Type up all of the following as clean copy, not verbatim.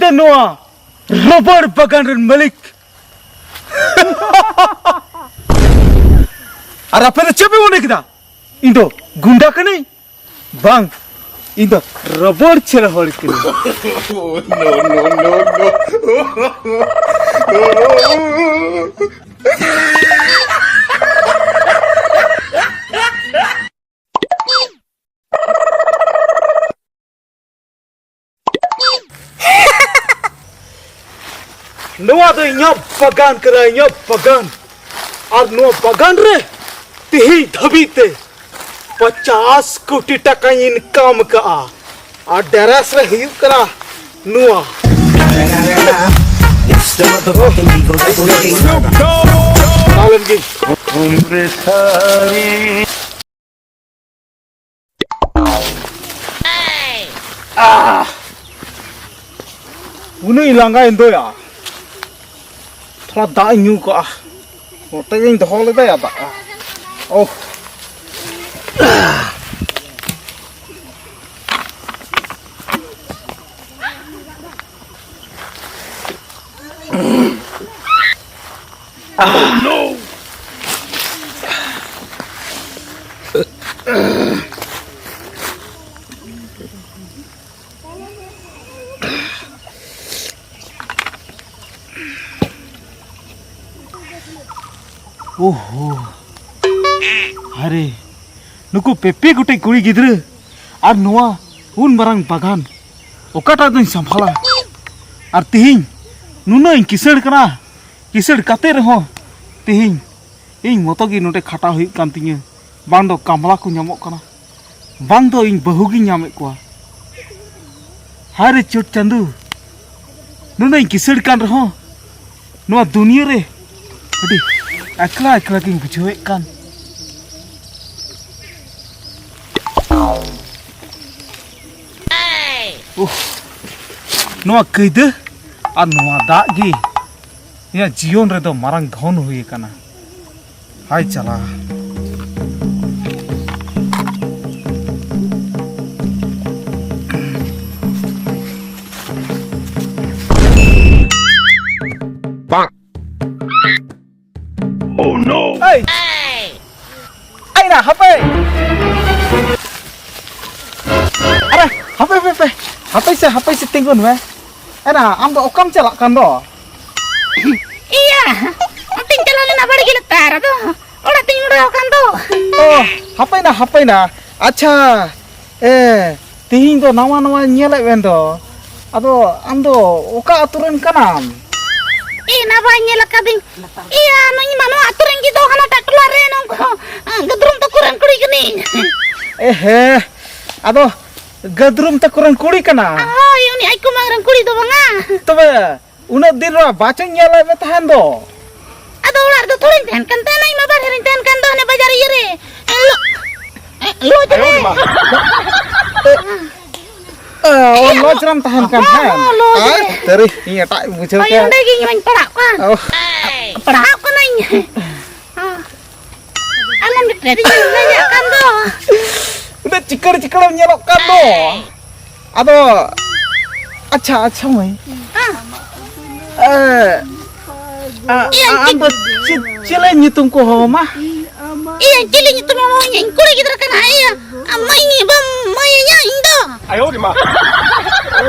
ᱤᱧ ᱫᱚ ᱱᱚᱣᱟ ᱨᱚᱵᱟᱨ ᱵᱟᱜᱟᱱ ᱨᱮᱱ ᱢᱟᱹᱞᱤᱠ ᱟᱨ ᱟᱯᱮ ᱫᱚ ᱪᱮᱫ ᱯᱮ ᱢᱚᱱᱮ ᱠᱮᱫᱟ ᱤᱧ ᱫᱚ ᱜᱩᱱᱰᱟ ᱠᱟᱹᱱᱟᱹᱧ ᱵᱟᱝ ᱤᱧ ᱫᱚ ᱨᱚᱵᱟᱨ ᱪᱷᱮᱞᱟ ᱦᱚᱲ ᱠᱟᱹᱱᱟᱹᱧ नोआ दो इन्या बगान करा इन्या बगान और नो बगान रे तिही धबीते 50 कोटी टका इनकम का और डेरास रे हियु करा नोआ नालन की उम्र सारी उन्हें इलांगा इंदो या थोड़ा दाई न्यू का होते हैं इंदो हॉल दे या दा ओह no ओहो अरे नुकु पेपे गुटे कुड़ी गिद्र और नोआ उन मरंग बागान ओकाटा दुन संभाला और तिहिं नुना इन किसड़ कना किसड़ काते रहो तिहिं इन मतो गी नोटे खाता हुई कान तिᱧ बांग दो कामला को ᱧᱟᱢᱚᱜ कना बांग दो इन बहु गी ᱧᱟᱢᱮ कोआ हारे चोट चंदू नुना इन किसड़ कान रहो नोआ दुनिया रे अडी एकला एकला गिं बुझावे कान नोआ कइदे आ नोआ दाग गी या जीवन रे दो मारंग धन हुई काना हाय चला Oh no! Hey! Ay na, hape! Are, hape se tinggun we. Ana, am do okam celak kan do. Iya, ting jalan na bari gila tar do. Ora ting udah kan do. Oh, hape na. Acha. Tihin do nawa nyelek wen do. Ado am do oka aturan kanam. Ina banyak lakading. Iya, nanya mana aturan gitu karena tak keluar nongko. Gedrum takuran kuri gini. Ado gedrum takuran kuri kana. Oh, ini aku mangrang kuri do banga. Tobe, una din ra bacang nyala me tahan do. Ado ular do turin tahan kan tanai mabar herin tahan kan do ne bajar ire. Lo jadi. Oh, lo jeram tahan kan kan. Teri, ini tak bujuk ke. Ayo daging yang perak kan. Perak kan ini. Alam diprediksi banyak kan do. Udah cikar nyelok kan do. Ado, acha mai. Ando cile nyitung ko homa. Iya, cile nyitung mau yang kuri gitu kan ayah. Amma ini bam mayanya indo. Ayo di ma.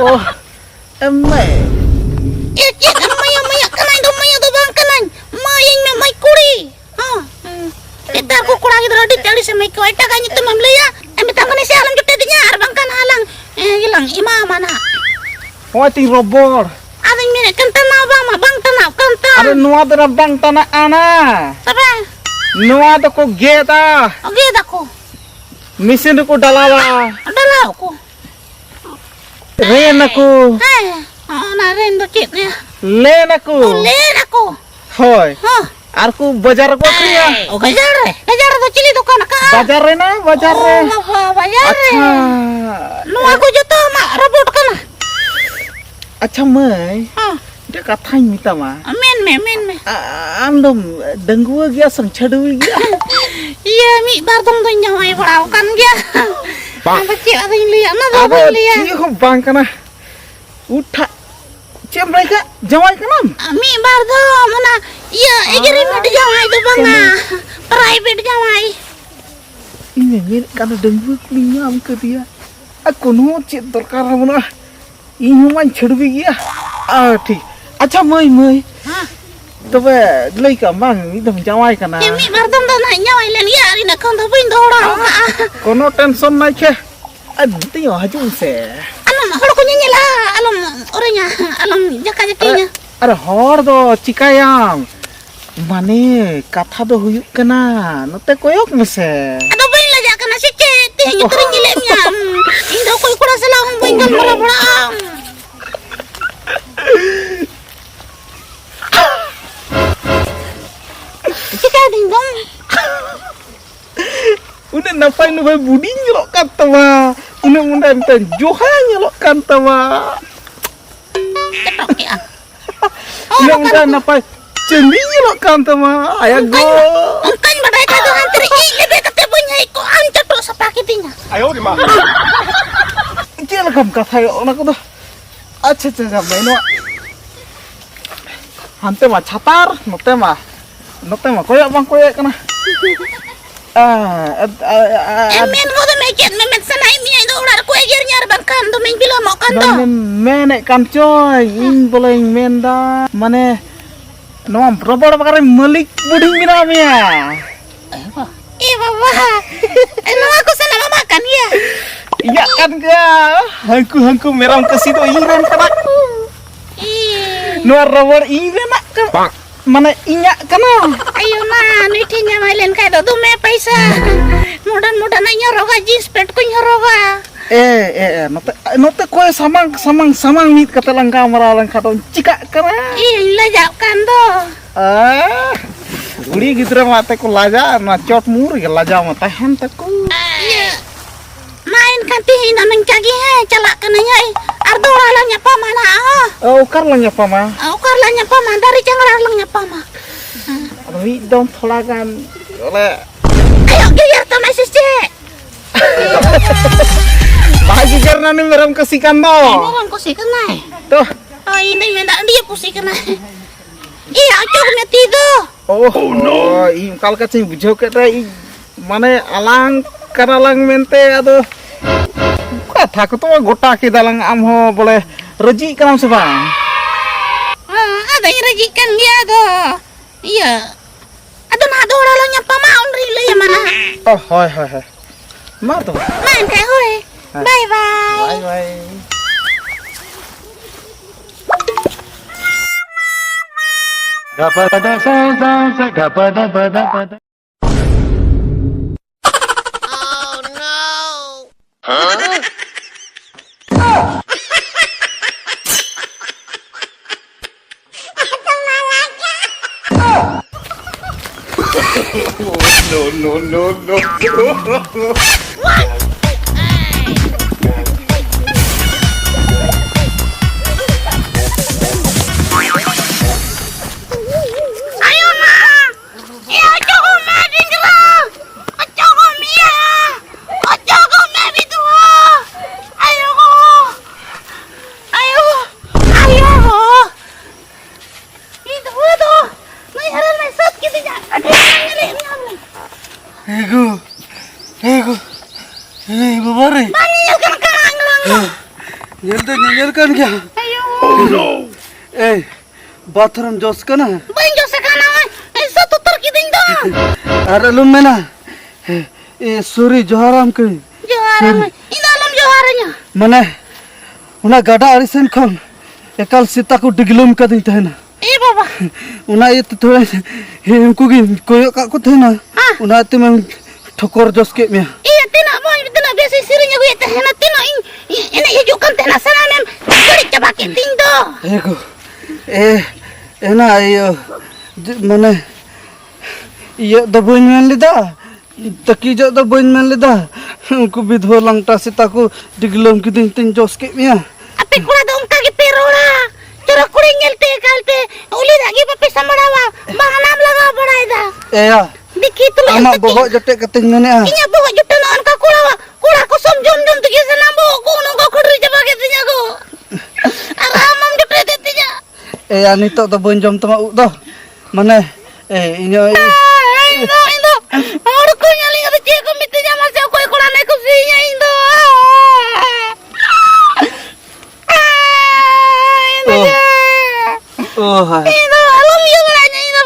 Oh, emai. Iya, maya kan indo maya do bang kan. Mayanya mai kuri. Kita aku kurang gitu di tali semai ko eta kan nyitung mamle ya. Emi tangane si alam jutte dinya arbang kan halang. Hilang imamana. Oh, ting robor. Ading mine kan tanah bang tanah kan tanah. Ada nuat ada bang tanah ana. Apa? Nuat aku geta. Geta ko. Mesin aku dalawa. Dalawa ko. Ren aku. Na ren do cit ya. Len aku. Len aku. Hoy. Arku bajar aku kriya. Oh, bajar do cili dukan ka. Bajar re na, bajar re. Oh, bajar re. Acha. Nu aku joto mak robot kana. Acha mai. Dia katain minta ma. Men. Amdom denggu gya sang chadu gya. Iya, mi bardong do nyawai barau kan gya. Apa cik ada lihat na do lihat. Ini kok bang kana. Cem mereka jawai kanam. Mi bar do mana iya agreement jawai do banga. Private jawai. Ini karena dengbu kulinyam ke dia. Aku no cek dorkar mana. Ini man cerbi ya. ঠিক আচ্ছা মই তবে লই কামাং ইদম জামাই কানা Mi bar dam do na nyawai len ya ari na kon do bin do ra. কোনো tension নাই খে আদি হাজুং সে Alam hol ko nyela alam orangnya alam jaka jakinya. আরে হর দো চিকায়াম মানে কথা দো হুয়ুক কানা নতে কয়ক মেসে Ado bain la jaka na sike ting tring lemnya. Indo ko kura sala hong bain gal mara bra. Cika ding dong. Udah napai nu budi nyelok kata ma udah mudah enten joha nyelok kata ma Cetok ya. udah mudah napai cendi nyelok kata ma ayah go Kan badai ka do antri i lebe kate bunya ko an cetok sa pakitinya. Ayo di mana? Kira kam kata yo nak tuh acha acha maino hante ma chatar note ma koyak bang koyak kana Emen mo do meket memet sanai mi do ular ko eger nyar bangkan do men bila mo kan do. menek kan coy in boleh menda mane noam robor bakare malik buding minam ya Eh baba. Eno aku sana makan ya. iya kan ga hangku meram ke situ iren kana noar robor iren nak mana inyak kana Ayo na nitinya mailen kay do me paisa. Mudan nyoroga jeans pet ko nyoroga. note koy samang mit kata lang kamera lang katon cika kana Lajak kan do. Uli gidra mate ko laja na chot mur ge laja mate hen ta ko Iya. Main kan ti nanang cagi he calak kananya ardo lalanya pamana ukar lang ya pama Ukar lanya pama dari cangrar langnya pama. ri dom tholagan ole Ayo geyer to mesis ce. bagi karena ni meram kasikan do Orang ko sih kenai. tuh Oh ini menda dia pusing kenai. Iya cok meti do. oh no i kal ka sing bujho ke tai mane alang karalang mente ado কথা ko to gota ki dalang am ho bole reji kanam se bang Ada yang rejikan dia do. Iya. Ada na do lalanya pama onri le mana. oh hoy ma to Main kay hoy. Bye bye. bye bye Gapada sa gapada pada. No. Ayo na. Ya cogo me dingla. Cogo mia. Cogo me bitu. Ayo go. Ayo. Itu do. Mai haran mai sat kiti ja. Ade ngale ngale. ego babare Banyak kan lang. nyel kan kya Ayo. bathroom jos kana Banjo sekana. Eso tutur kiting do. are lum mena suri joharam ke Johara mai. Indalam joharanya. mane una gada arisen khon ekal sita ko diglum ka ding tahena Eh baba. una ye thoda हमको की कोयो का को थेना una te mem ठोकर jos ke me Iya tina boy tina besi sirinya gue teh na tina ini hijukan teh na sana mem gari coba kiting do. ego ena ayo mane ये तो बोइन में लेदा तकी जो तो बोइन में लेदा उनको विधवा लंगटा से ताको डिगलम की दिन तीन जोस के मिया Ape kura do ungka gi perora. Cara kuri ngelte kalte uli lagi papi samarawa bahanam laga badai da. ए या Dikit lu anak bohok jotek keting nene ah Inya bohok jutan on ka kura ko som jom jom tugi sana bohok ko no ko kudri coba kitinya ko. Aramam jutai tetinya. Anito do bonjom tama udo. Mana inyo Indo. Ahora ko nyali ka cek ko mitnya masih ko ikulan ko sinya Indo. oh ha. Indo, alum yo nanya Indo.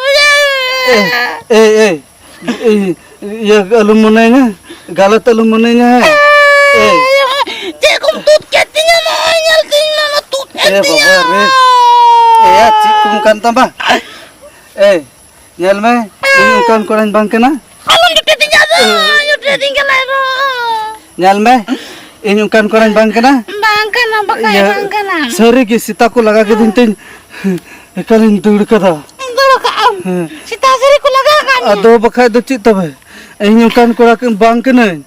Ya alum munanya. Galat alum munanya. Cek ko tut ketinya no nyal tingna no tut ketinya. Ya cikum kan tambah. Nyal me ini kan koran bang kena. Alum ketinya yo tinggal ayo. Nyal me ini kan koran bang kena. Bangkana bakai bangkana. Sorry ki sita ko laga ke dintin. Ekalin dur kada. Dulu ka am. Sita sari ko laga kan. Ado bakai do cit tabe. Ini kan koran bang kena.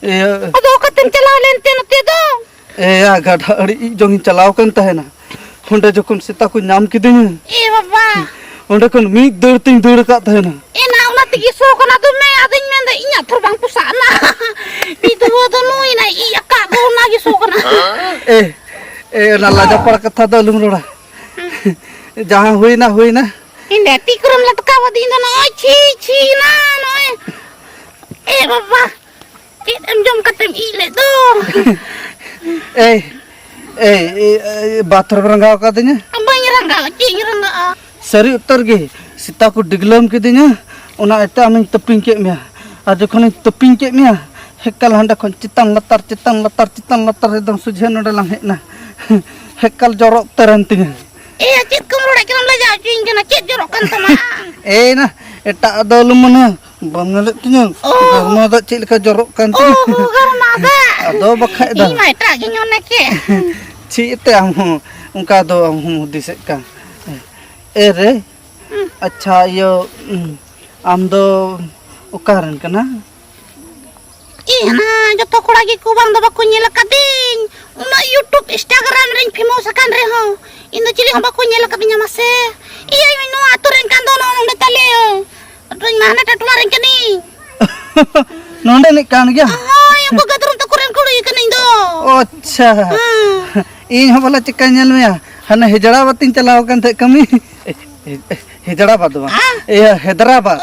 Ado katen chala lente no te do. Ya gada ari jong chalao kan tahena. Honda jokon sita ko nyam kidin. Baba. Honda kon mi dur ting dur ka tahena. Ina una tigi so kana tu me adin menda inya terbang pusana. Itu do no ina iya ka go na gi so kana. Na laja par katha do lum roda. Jahan hui na. Inde tikram latka wadi na no chi na no. Baba. Em jom katem ile do. Bathroom rangau katanya. Abang rangga. Sari utar ge sita ko diglam kedinya. Ona eta amin teping ke mia. Aja kon teping ke mia. Hekal handa kon citan latar edang sujhan oda lang hekna. Hekal jorok teranting. Cit kumroda kiram la ja cing kana cit jorok kan sama. Na eta ada lumana. Bam ngalet tinya. Karena ada cil ka jorok kan. Karena ada. Ado bakai dah. Ini ta gi nyone ke. Ci te amu unka do amu disekkan. Re. Acha yo am do ukaran kana. Na joto kora gi ku bang do baku nyela kading. Una YouTube Instagram ring famous kan re ho. Indo cili hamba ku nyela kadinya mase. Iya no aturen kan do no detale. Ring mana tatuma ring kani. Nonde ni kan gya. Yang ko gadrun to kuren kuri kan indo. Acha. इन हमारा chicken जल में हने हैदराबाद तीन चलाओ कन थे कमी हैदराबाद वा हैदराबाद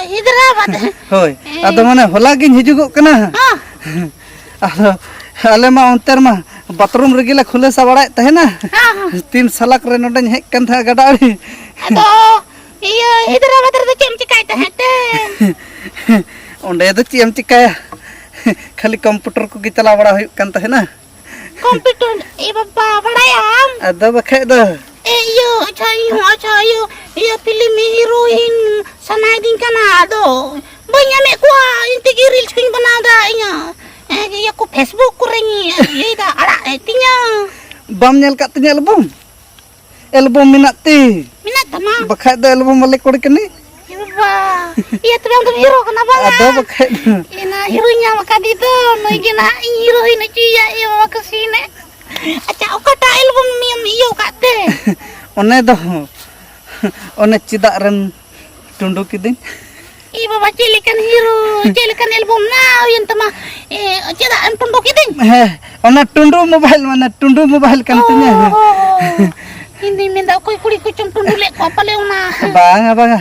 होय अदो माने होला गिन हिजुगो कना आले मा अंतर मा बाथरूम रेगिला खुले सवाड़ाय तहेना तीन सलाक रे नोडन हेक कन था गडाड़ी अदो इया हैदराबाद रे चेम चिकाय तहेते ओंडे दो चेम चिकाया खाली कंप्यूटर को की चला बड़ा हुई कन तहेना कंप्यूटर बाबा बड़ायाम अदो बखे दो iyo iya film heroin sanai din kana ado banyak me kwa inti giril swing banada inya iya ku Facebook ku rengi ida ala etinya bam nyel kat tinya album minati tama bakha do album male kod kani baba iya tuang tu hero kana bang ado bakha ina hero nya makadi do no igina heroin ciya iya makasine acha okata album miam iyo kate one do one cidak ren tundu kidin baba cilikan hero cilikan album na yan tama cidak em tundu kidin ona tundu mobile kan tinya hindi minda koy kuri ko cum tundu le ko pale una banga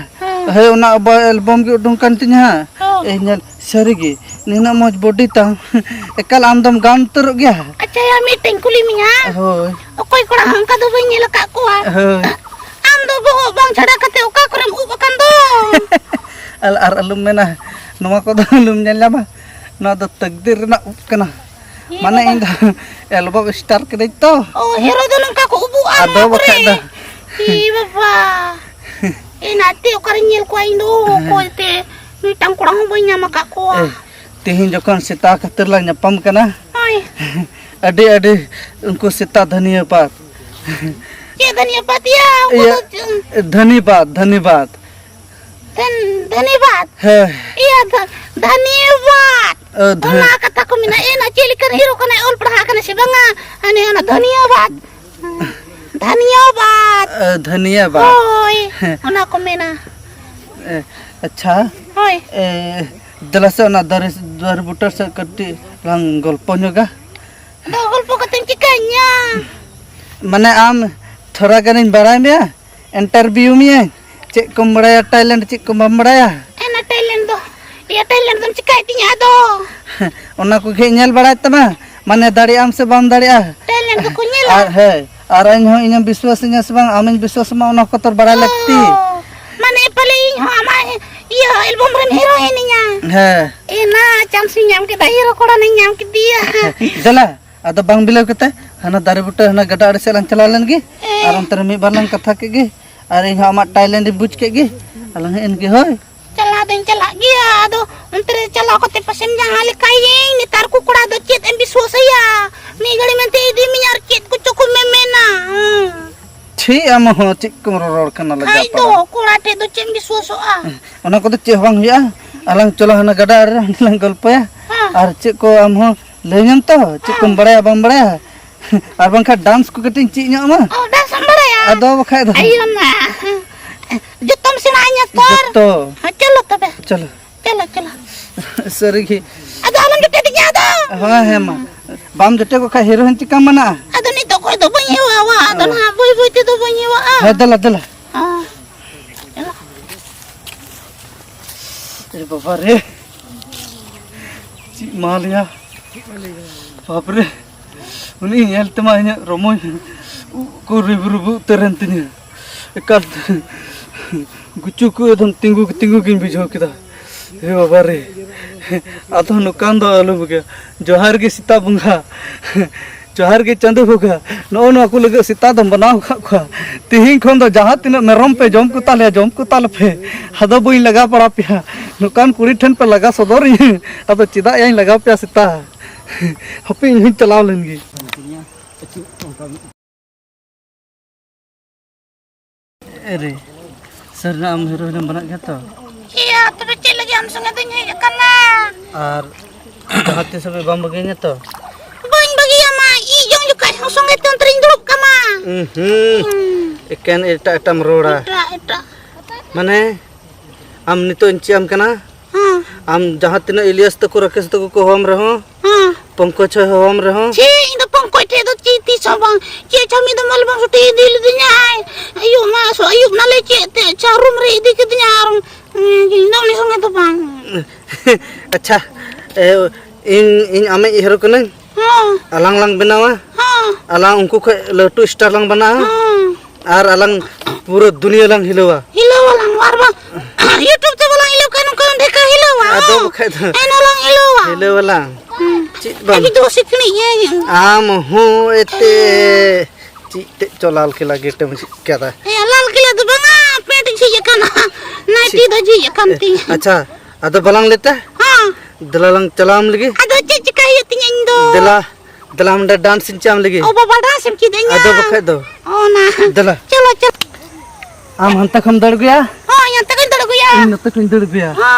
he ona album ki udung kan tinya nyal sarigi nina moj body ta ekal amdam gan tur gya acha ya meeting kuli minya hoy koy kora hangka do bany la ka ko am do bo bang chada kate oka kuram u bakan do ar alum mena noma ko do alum nyala ba na do takdir na kana mana inda album star kede to hero do nang ka ko ubu ado bakka da baba nati okar nyel ko indo ko te mitang kurang banya maka ko tihin jokon sita khatir lang nyapam kana ade unko sita धन्यवाद ये धन्यवाद या धन्यवाद धन्यवाद है iya धन्यवाद ना kata ko mina na cilikan hero kana ol pernah kana si banga ane ana धन्यवाद hoy ona ko mina अच्छा hoy दलसे ना दर बुटर से कट्टी lang golpo nyoga golpo kating cikanya mane am थोड़ा गानी बड़ा में इंटरव्यू में चेक को बड़ा टैलेंट चेक को बम बड़ा एना टैलेंट दो या टैलेंट दम चिकाई तिया दो ओना को के नेल बड़ा तमा माने दाड़ी आम से बम दाड़ी टैलेंट को कुnyela और है और इन हो इन विश्वास इन सबंग आमिन विश्वास मा ओना को तोर बड़ा लगती माने पले हो आमा ये एल्बम रे हीरोइन nya है एना चांस nyam के हीरो कोड़ा नहीं nyam के दिया जला अद बंग बिलव कते हना दारे बुटा हना गडा अड़े से लंग चला लन गे और अंतर में बारलंग कथा के गे और इन आमा टैलेंट बुझ के गे अलंग इनके होय चला गया आदो अंतरे चला कोते पसंद जहां लिखाई नितार कुकड़ा दो चेत एम विश्वास या मी गड़ी में ते दी मी यार चेत कुछ को में मेना छी आम हो चिक को रोड कना लगा हाय तो कुड़ा ते दो चेम विश्वास आ ओना को चे बांग हुआ अलंग चलो हना गडा रे लंग गल्पया और चे को आम हो लेयम तो चे को बड़ाया बम बड़ाया और बंखा डांस को कटिंग ची न्या मा ओ डांस बड़ाया अदो बखाय दो अयो ना जो तुम सिनाइया तोर तो चलो तबे चलो चलो सरी की अदो आलम जटे दिया दो हां है मा बाम जटे को खा हीरोइन चिका मना अदो नी तो कोई दो बनी वा अदो ना बोई बोई ते दो बनी वा है दला दला हां ए बाबा रे ची मालिया बाप रे उनी नेल तमा रोमोय को रिबरुबु तरंतनी एकल गुच्चू को एकदम तिंगू गिन बिझो किदा हे बाबा रे आतो नुकान दो आलू बगे जोहार के सीता बुंगा जोहार के चंदू बुगा नो नो को लगे सीता दम बनाओ खा तिहिं खन दो जहां तिन मेरम पे जम को ताल पे हदो बुई लगा पड़ा पिया नुकान कुड़ी ठन पे लगा सदोर अब चिदा यहीं लगा पिया सीता हपी यहीं चलाव लेंगी अरे सर नाम हीरो ने बना गया तो iya तबे चे लगे हम संगे दिन हे कना और हाथे सब बम बगेंगे तो बन बगी ama i jong juga हम संगे तुम तरिन दुड़ुप कमा एकेन एटा एटम रोड़ा एटा माने आम नितो इंचियाम कना हां आम जहां तिना इलियास तको राकेश तको को हम रहो हां पंकज हम रहो चे इन पंको टे दो चीती सबang चे छमी दो मलबang सुटी दिल दिnya ayo mas ayo na le चे ते चारूम रे दी कितnya आरम नो नि संगे तो bang अच्छा इन आमे हीरो कने हां अलंग लंग बनावा हां अलंग उनको को लटू स्टार लंग बना और अलंग पूरा दुनिया lung हिलवा lang warba YouTube te bolang ilo kan deka hilawa अदो बखाय दो enolang hilawa हिलवला ची बम Lagi dosi kini ya. आम हो एते ची ते चलाल के लागे टे क्या था Ya lal kila tu banga peti si ya kana. Nanti do ji ya kanti. अच्छा अदो बलंग लेते Ha. दलालंग चलाम लगे Ado cici kaya tinya indo. दलाम डा डांस सिंचाम लगे Oh baba dasim kidanya. अदो बखाय दो Oh nah. दला Chalo chalo. आम हंता खम दड़ गया Oh yang tekan tadu ya. इन नत किन दड़ गया Ha.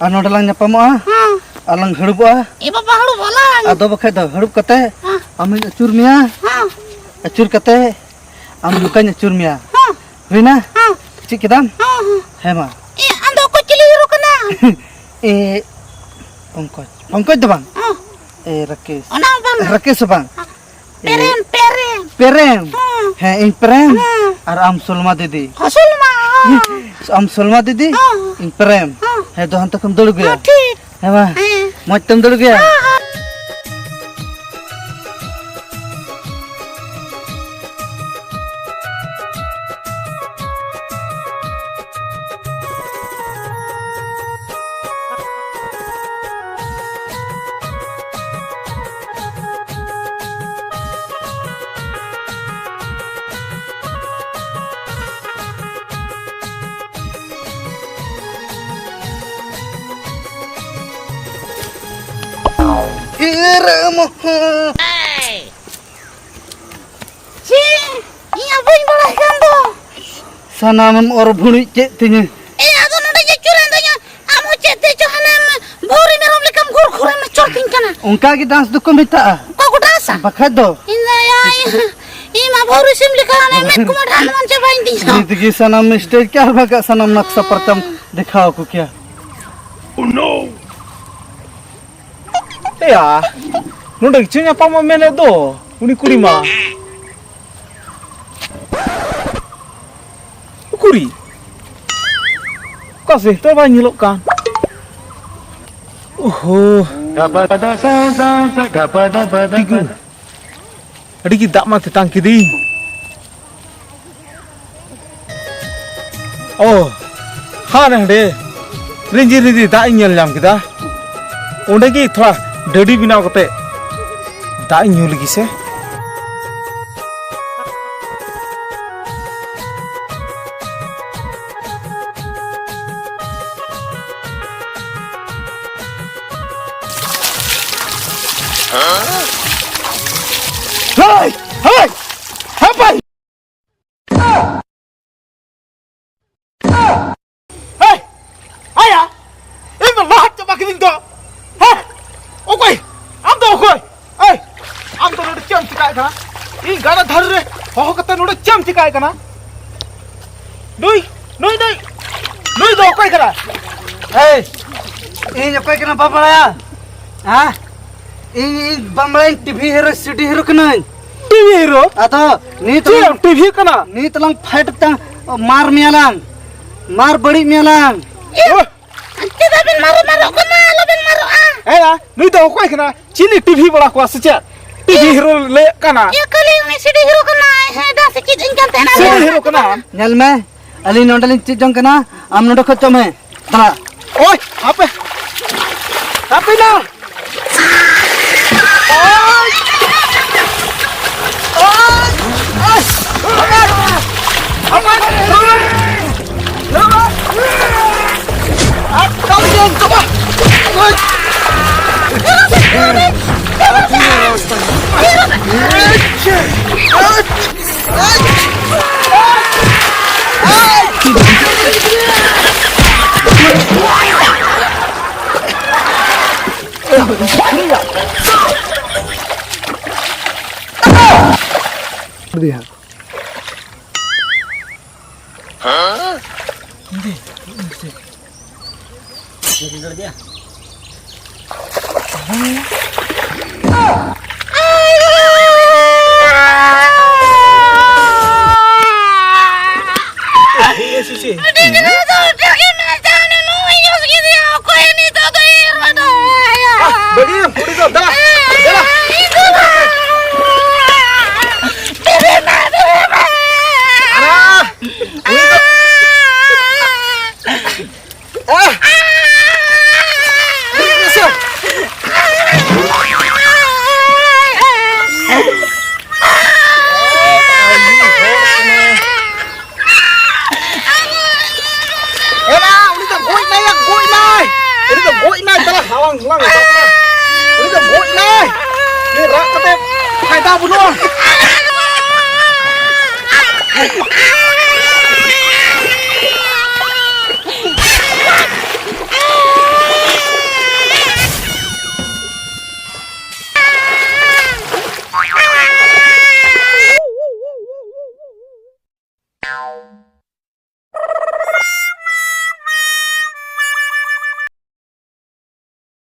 आ नोडलांग न्यापामो Ha. Alang हड़बो Eh baba halu bolang. अदो बखाय दो हड़ब कते Ha. आम अचुर मिया Ha. अचुर कते आम लुकान अचुर मिया Ha. हुइना Ha. ची किदाम Ha. है मा Eh ando ko cili hero kana. ए पंकज दो बांग Ha. ए राकेश Ona bang. राकेश बांग Peren. प्रेम Ha. है इन प्रेम Ha. और आम सोलमा दीदी Hasul mah. आम सोलमा दीदी इन प्रेम है दो हंता खम दड़ गया ঠিক. है मा Eh. मत तुम दड़ गया Si, iya boy boleh kan do. सनाम और भुणी चे तिने Ado nada je curen tanya. Amo cete johanam bori merom lekam gur me corting kana. उनका की डांस दुको मिता Kau kudasa. बखा दो Inna ya. Ima bori sim lekana met kumad hanuman cobain di. दीदी की सनाम में स्टेज क्या भगा सनाम नक्शा परचम दिखाओ को क्या Ya, nunda kichnya pama mene do, uni kurima. kuri. Kasih tuh banyak lo kan. Gapada sa sa sa gapada pada. Tiga. Ada kita mati tangki di. Oh, हाँ नहरे रिंजी रिंजी दा इंजल जाम किदा उन्हें की थोड़ा डडी बिना करते दा इंजल लगी से हाय हाय हाँ भाई Ayah, ini lahat coba kiting to. Hah? Oke, am to oke. Am to udah jam cikai kana. Ini gara dhar re. Oh kata udah jam cikai kana. Doi do oke kana. ini apa kena bambala ya? Hah? Ini bambala TV hero, city hero kena. TV hero? Atau ni Cik, TV kana. ni telang fight tang mar mialang, mar badi mialang. Kita bin maru kena, lo bin maru ah. Ya, ni do oke kana. Cili TV bala kuasa cek. TV hero le kana. Ya kali ini CD hero kena, dah sikit ingkan tena. TV hero kana. Nyal me, ali nondalin cicong kena, am nondo kacau me. Tara, Oi, apa? Apa na? Susi. Bagi, puri kau dah.